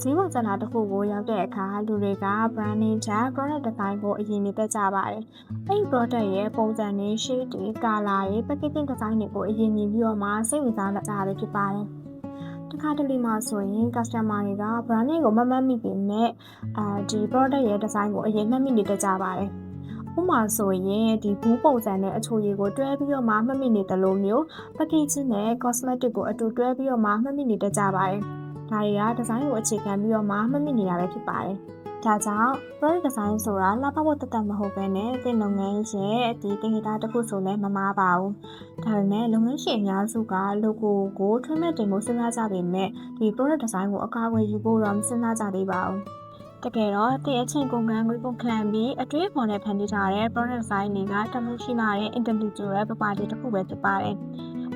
ဈေးပေါ်ကျလာတစ်ခုကိုရောက်တဲ့အခါလူတွေက branding ချ product design ကိုအရင်နေတက်ကြပါတယ်။အဲ့ဒီ product ရဲ့ပုံစံတွေ shape တွေ color တွေ packaging design တွေကိုအရင်မြင်ပြီးတော့မှစိတ်ဝင်စားကြရဖြစ်ပါတယ်။တစ်ခါတလေမှာဆိုရင် customer တွေက branding ကိုမမှတ်မိပေမဲ့ဒီ product ရဲ့ design ကိုအရင်မှတ်မိနေတတ်ကြပါတယ်။ဥပမာဆိုရင်ဒီဘူးပုံစံနဲ့အချိုရည်ကိုတွဲပြီးတော့မှမှတ်မိနေတယ်လို့မျိုး packaging နဲ့ cosmetic ကိုအတူတွဲပြီးတော့မှမှတ်မိနေတတ်ကြပါတယ်။ဒါတွေကဒီဇိုင်းကိုအခြေခံပြီးတော့မှမှတ်မိနေတာပဲဖြစ်ပါတယ်။ဒါကြောင့် product design ဆိုတာလှပဖို့တတ်မဟုတ်ဘဲနဲ့သင်လုပ်ငန်းရဲ့ဒီသင်္ကေတတစ်ခုဆိုလည်းမမားပါဘူး။ဒါပေမဲ့လုပ်ငန်းရှင်အများစုက logo ကိုထွန်းမဲ့တင်ဖို့စဉ်းစားကြပေမဲ့ဒီ product design ကိုအကာအကွယ်ယူဖို့တော့မစဉ်းစားကြသေးပါဘူး။တကယ်တော့သင်အချိန်ကုန်ကန်းငွေကုန်ခံပြီးအတွေးအခေါ်နဲ့ဖန်တီးထားတဲ့ product design တွေကတမှုရှိလာတဲ့ intellectual property တစ်ခုပဲဖြစ်ပါတယ်။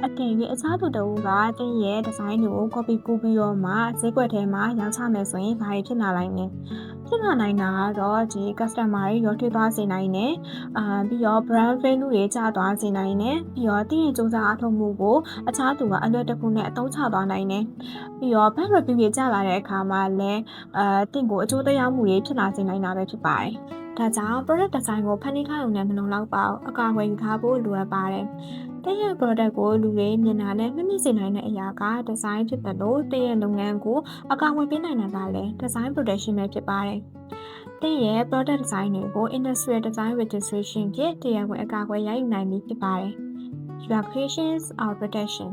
အတင်ပြီးအခြားသူတစ်ဦးကသင်ရဲ့ design တွေကို copy ကူးပြီးတော့မှဈေးကွက်ထဲမှာရောင်းချမယ်ဆိုရင်ဘာဖြစ်လာနိုင်လဲ။ဖြစ်လာနိုင်တာကတော့ဒီ customer တွေရောထွေးသွားစေနိုင်တယ်။ပြီးတော့ brand value တွေကျသွားစေနိုင်တယ်။ပြီးတော့သင်ရဲ့စူးစမ်းအားထုတ်မှုကိုအခြားသူကအလွယ်တကူနဲ့အသုံးချသွားနိုင်တယ်။ပြီးတော့ bad review တွေကျလာတဲ့အခါမှာလည်းသင်ကိုအကျိုးသက်ရောက်မှုတွေဖြစ်လာစေနိုင်တာပဲဖြစ်ပါတယ်။ဒါကြောင့် product design ကိုဖန်တီးထားရုံနဲ့မလုံလောက်ပါဘူး။အကာအကွယ်ယူထားဖို့လိုအပ်ပါတယ်။သင်ရဲ့ product ကိုလူတွေမြင်တာနဲ့မှတ်မိစေနိုင်တဲ့အရာက design ဖြစ်တယ်လို့သင်ရဲ့လုပ်ငန်းကိုအကာအကွယ်ပေးနိုင်တာကလည်း design protection ပဲဖြစ်ပါတယ်။သင်ရဲ့ product design တွေကို industrial design registration ဖြင့်တရားဝင်အကာအကွယ်ရယူနိုင်ပြီဖြစ်ပါတယ်။ Your creations are protection